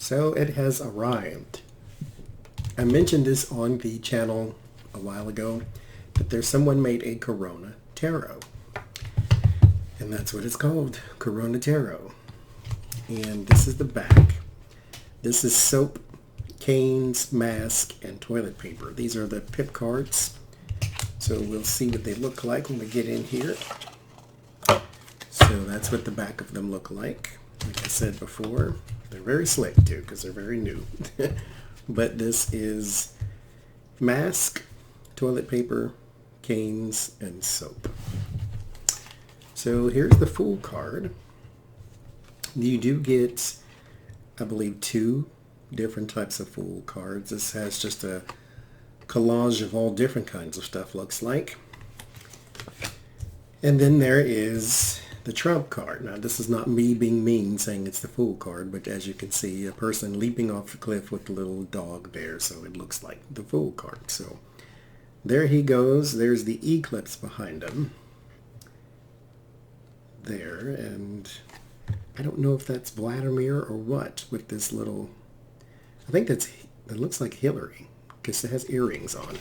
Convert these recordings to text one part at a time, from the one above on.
So it has arrived. I mentioned this on the channel a while ago, that there's someone made a CornaTarot. And that's what it's called, CornaTarot. And this is the back. This is soap, canes, mask, and toilet paper. These are the pip cards. So we'll see what they look like when we get in here. So that's what the back of them look like. Like I said before, they're very slick too because they're very new. But this is mask, toilet paper, canes, and soap. So here's the Fool card. You do get, I believe, 2 different types of Fool cards. This has just a collage of all different kinds of stuff, looks like. And then there is the Trump card. Now, this is not me being mean saying it's the Fool card, but as you can see, a person leaping off the cliff with a little dog there, so it looks like the Fool card. So there he goes. There's the eclipse behind him. There, and I don't know if that's Vladimir or what with this little, I think it looks like Hillary because it has earrings on.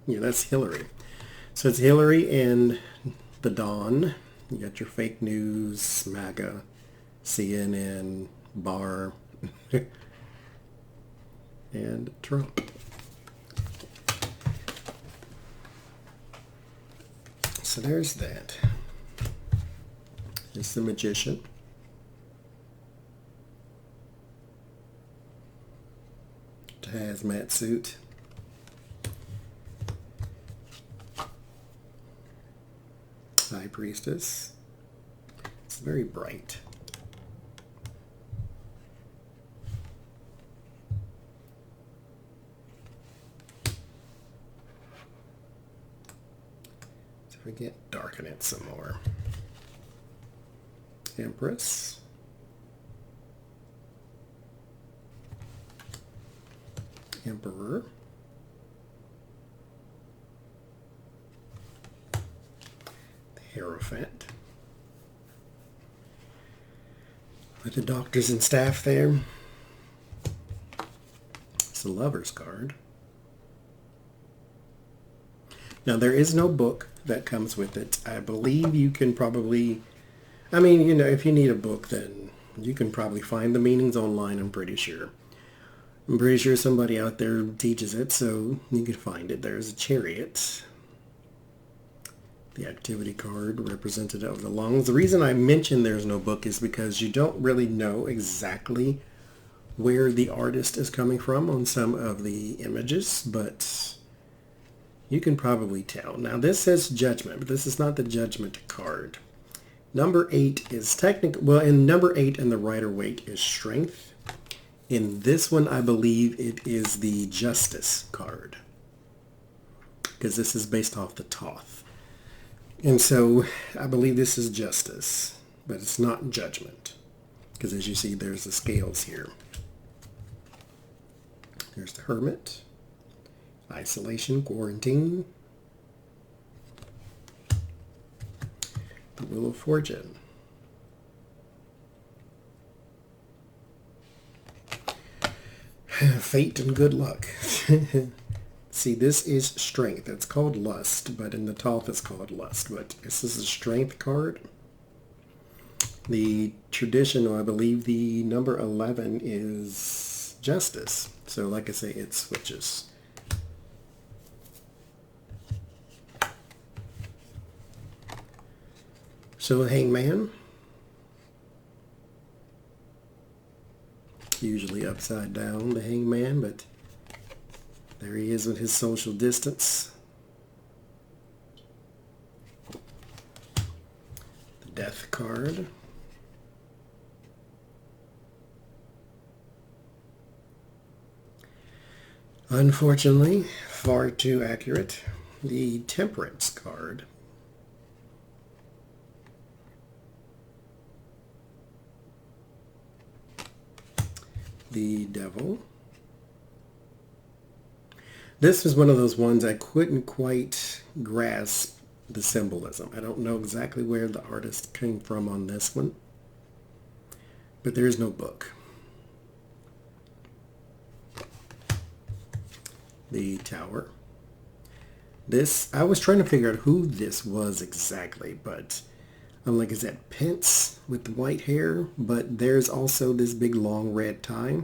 Yeah, that's Hillary. So it's Hillary and the Dawn. You got your fake news, MAGA, CNN, Barr, and Trump. So there's that. It's the Magician. Hazmat suit. High Priestess. It's very bright. So we get darken it some more. Empress. Emperor. Hierophant. With the doctors and staff there. It's the Lover's card. Now there is no book that comes with it. I believe you can probably, I mean, you know, if you need a book, then you can probably find the meanings online, I'm pretty sure. I'm pretty sure somebody out there teaches it, so you can find it. There's a Chariot. The activity card, representative of the lungs. The reason I mention there's no book is because you don't really know exactly where the artist is coming from on some of the images, but you can probably tell. Now this says Judgment, but this is not the Judgment card. Number 8 is technical. Well, in number 8 in the Rider-Waite is Strength. In this one, I believe it is the Justice card, because this is based off the Thoth. And so I believe this is Justice, but it's not Judgment, because as you see, there's the scales here. There's the Hermit, Isolation, Quarantine, the Wheel of Fortune, Fate and Good Luck. See, this is Strength. It's called Lust, but in the Thoth it's called Lust. But this is a Strength card. The traditional, I believe the number 11 is Justice. So like I say, it switches. So Hangman. Usually upside down, the Hangman, but there he is with his social distance. The Death card. Unfortunately, far too accurate. The Temperance card. The Devil. This is one of those ones I couldn't quite grasp the symbolism. I don't know exactly where the artist came from on this one. but there is no book. The Tower. This, I was trying to figure out who this was exactly, but I'm like, is that Pence with the white hair? But there's also this big long red tie,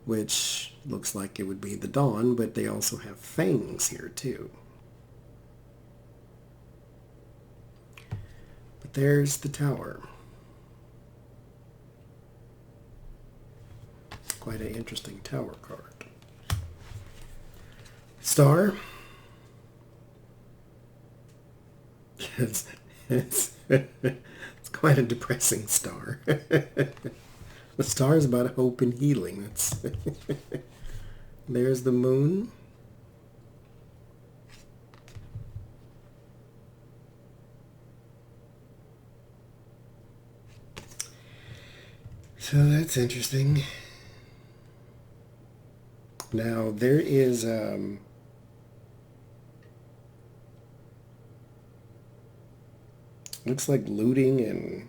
which looks like it would be the Dawn, but they also have fangs here too. But there's the Tower. Quite an interesting Tower card. Star. It's quite a depressing star. The star is about hope and healing. That's there's the Moon. So that's interesting. Now there is looks like looting, and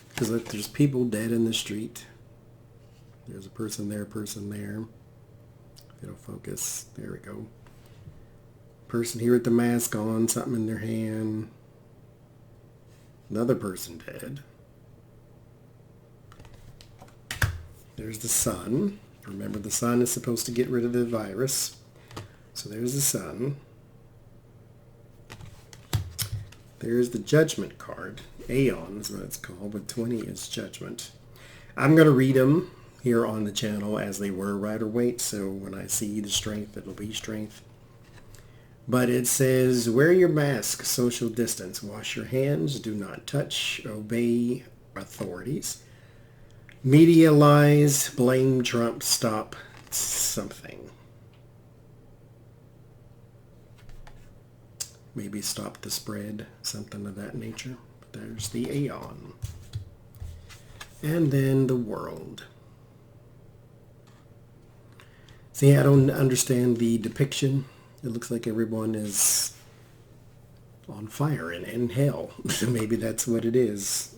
because look, there's people dead in the street. There's a person there, person there. It'll focus. There we go. Person here with the mask on, something in their hand. Another person dead. There's the sun. Remember, the sun is supposed to get rid of the virus. So there's the sun. There's the Judgment card. Aeon is what it's called, but 20 is Judgment. I'm going to read them here on the channel as they were Rider Waite, so when I see the strength, it'll be strength. But it says, wear your mask, social distance, wash your hands, do not touch, obey authorities. Media lies, blame Trump, stop something. Maybe stop the spread, something of that nature. But there's the Aeon. And then the World. See, I don't understand the depiction. It looks like everyone is on fire and in hell. So maybe that's what it is.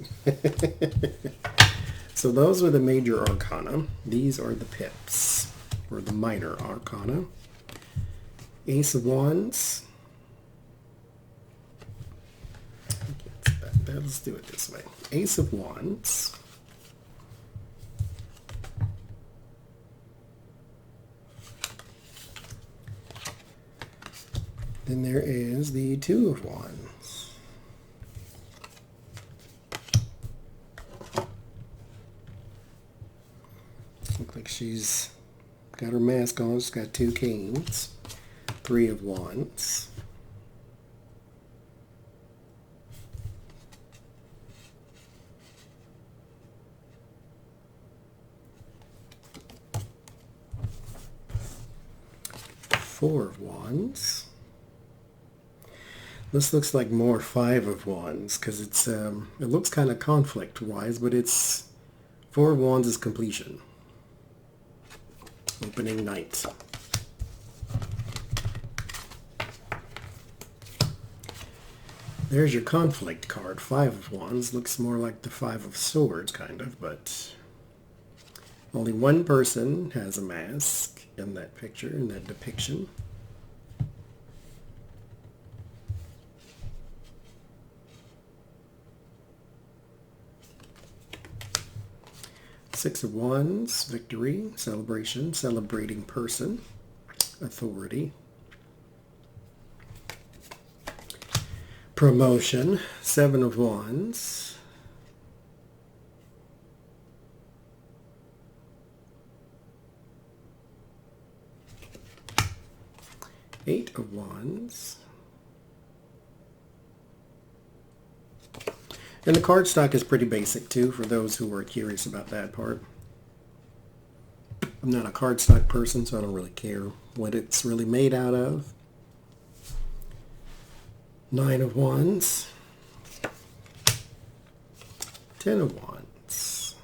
So those are the major arcana. These are the pips, or the minor arcana. Ace of Wands. Let's do it this way. Ace of Wands. Then there is the Two of Wands. Looks like she's got her mask on. She's got two canes. Three of Wands. Four of Wands. This looks like more Five of Wands because it's it looks kind of conflict wise, but it's Four of Wands is completion. Opening night. There's your conflict card. Five of Wands looks more like the Five of Swords kind of, but only one person has a mask in that picture, in that depiction. Six of Wands, victory, celebration, celebrating person, authority. Promotion, Seven of Wands. Eight of Wands. And the card stock is pretty basic too, for those who are curious about that part. I'm not a card stock person, so I don't really care what it's really made out of. Nine of Wands. Ten of Wands.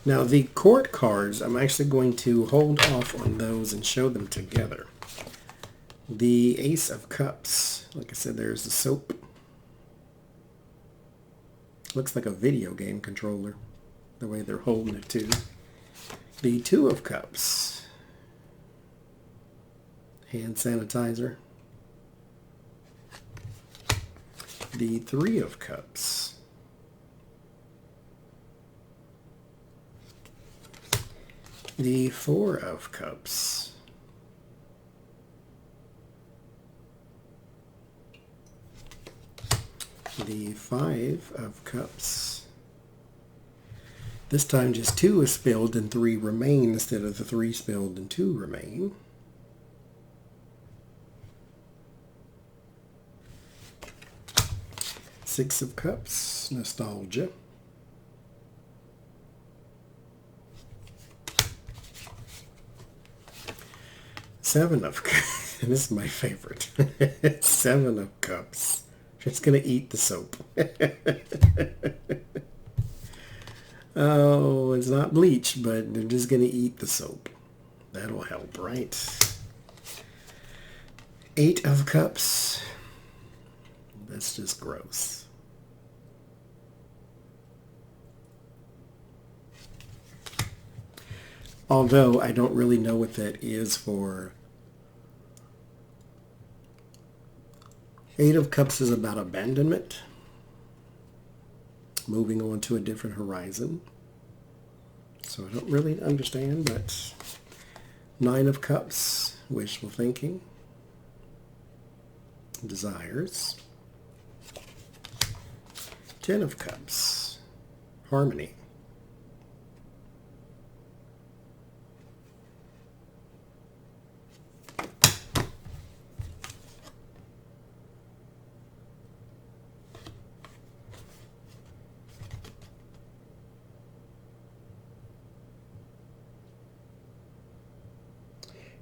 Now the court cards, I'm actually going to hold off on those and show them together. The Ace of Cups. Like I said, there's the soap. Looks like a video game controller, the way they're holding it too. The Two of Cups. Hand sanitizer. The Three of Cups. The Four of Cups. The Five of Cups. This time just 2 is spilled and 3 remain instead of the 3 spilled and 2 remain. Six of Cups, nostalgia. Seven of Cups, this is my favorite. Seven of Cups. Just gonna eat the soap. Oh, it's not bleach, but they're just gonna eat the soap. That'll help, right? Eight of Cups. That's just gross. Although I don't really know what that is for. Eight of Cups is about abandonment. Moving on to a different horizon. So I don't really understand, but Nine of Cups, wishful thinking. Desires. Ten of Cups, harmony.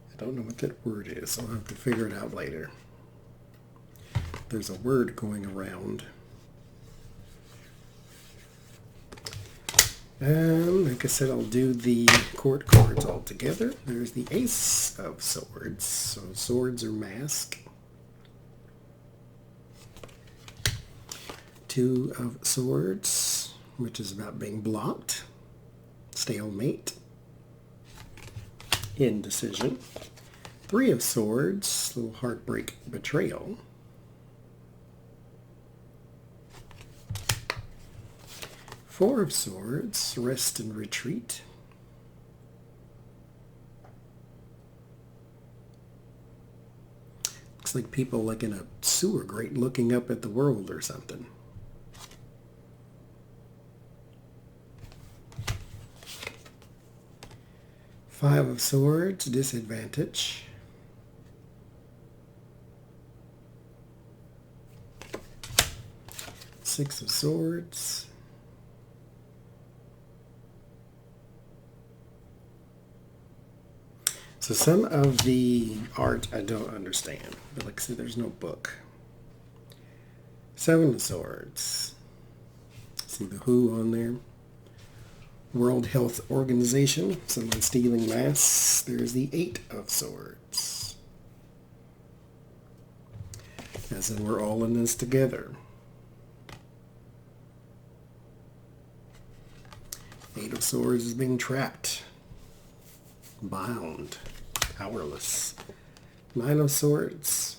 I don't know what that word is. I'll have to figure it out later. There's a word going around. Like I said, I'll do the court cards all together. There's the Ace of Swords. So swords are mask. Two of Swords, which is about being blocked. Stalemate. Indecision. Three of Swords, little heartbreak, betrayal. Four of Swords, rest and retreat. Looks like people like in a sewer grate looking up at the world or something. Five of Swords, disadvantage. Six of Swords. So some of the art I don't understand, but like I said, there's no book. Seven of Swords. See the WHO on there. World Health Organization. Someone stealing masks. There's the Eight of Swords. As in we're all in this together. Eight of Swords is being trapped. Bound. Powerless. Nine of Swords.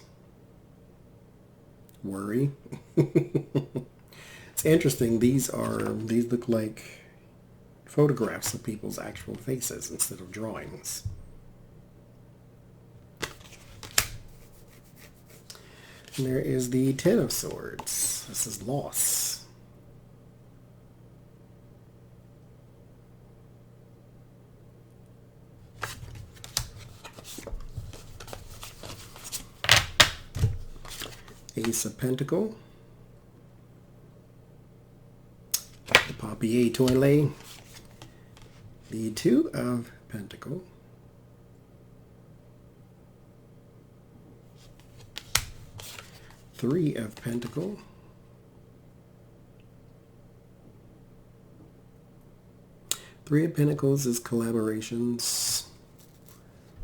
Worry. It's interesting. These look like photographs of people's actual faces instead of drawings. And there is the Ten of Swords. This is loss. Ace of Pentacle. The Papier Toilet. The Two of Pentacle. Three of Pentacle. Three of Pentacles is collaborations.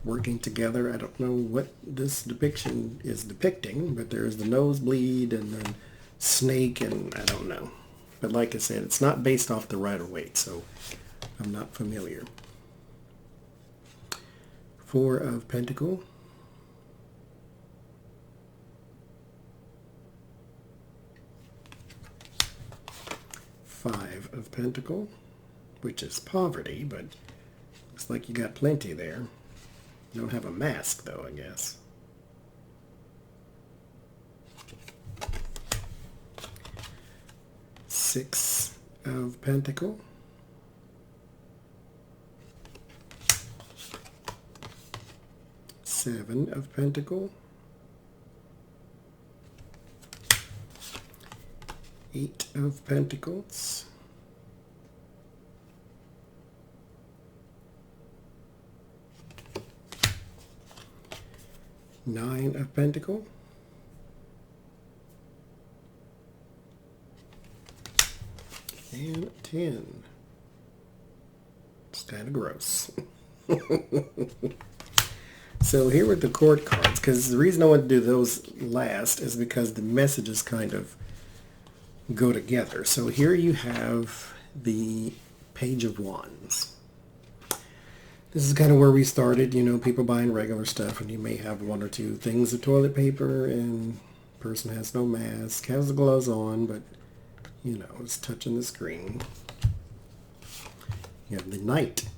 working together. I don't know what this depiction is depicting, but there's the nosebleed and then snake, and I don't know. But like I said, it's not based off the Rider-Waite, so I'm not familiar. Four of Pentacle. Five of Pentacle, which is poverty, but looks like you got plenty there. You don't have a mask, though, I guess. Six of Pentacle. Seven of Pentacle. Eight of Pentacles. Nine of Pentacle. And 10. It's kind of gross. So here with the court cards, because the reason I want to do those last is because the messages kind of go together. So here you have the Page of Wands. This is kind of where we started, you know, people buying regular stuff, and you may have one or two things of toilet paper, and the person has no mask, has the gloves on, but, you know, it's touching the screen. You have the Knight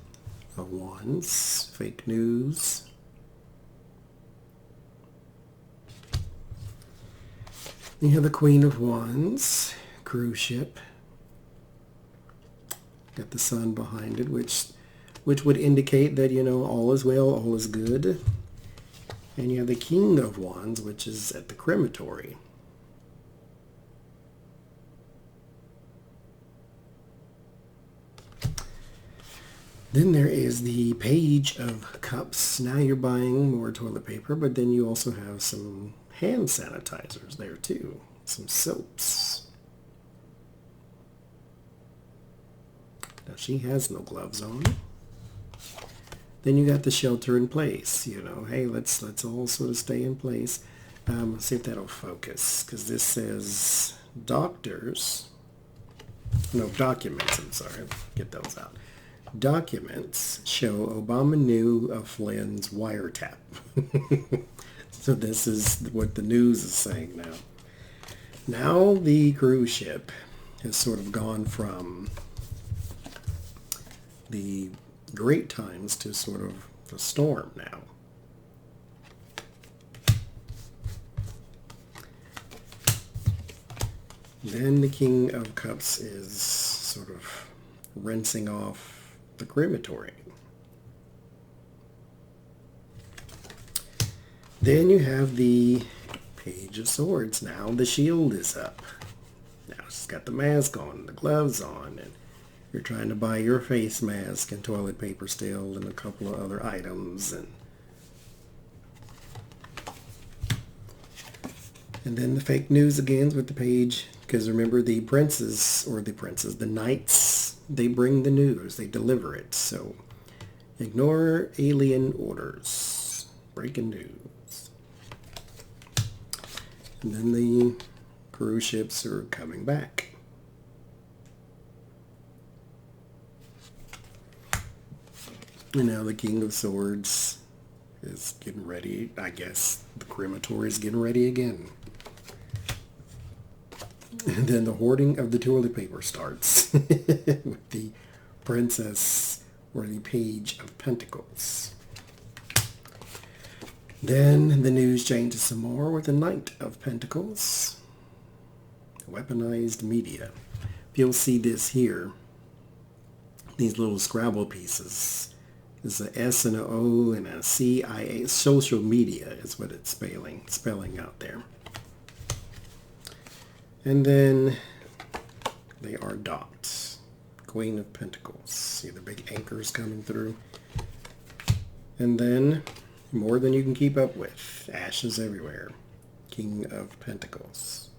of Wands, fake news. You have the Queen of Wands, cruise ship. Got the sun behind it, which would indicate that, you know, all is well, all is good. And you have the King of Wands, which is at the crematory. Then there is the Page of Cups. Now you're buying more toilet paper, but then you also have some hand sanitizers there too. Some soaps. Now she has no gloves on. Then you got the shelter in place. You know, hey, let's all sort of stay in place. Let's see if that'll focus, because this says documents. I'm sorry. Get those out. Documents show Obama knew of Flynn's wiretap. So this is what the news is saying now. Now the cruise ship has sort of gone from the great times to sort of the storm now. Then the King of Cups is sort of rinsing off the crematory. Then you have the Page of Swords. Now the shield is up. Now she's got the mask on, the gloves on, and you're trying to buy your face mask and toilet paper still and a couple of other items. And then the fake news again with the page, because remember the the knights, they bring the news, they deliver it. So ignore alien orders, breaking news. And then the cruise ships are coming back. And now the King of Swords is getting ready. I guess the crematory is getting ready again. And then the hoarding of the toilet paper starts with the Princess or the Page of Pentacles. Then the news changes some more with the Knight of Pentacles. Weaponized media. You'll see this here. These little Scrabble pieces. There's a S and an O and a CIA. Social media is what it's spelling out there. And then they are dots. Queen of Pentacles. See the big anchors coming through. And then more than you can keep up with. Ashes everywhere. King of Pentacles.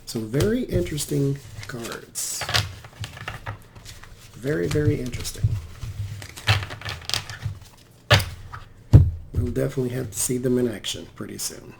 So very interesting cards. Very, very interesting. we'll definitely have to see them in action pretty soon.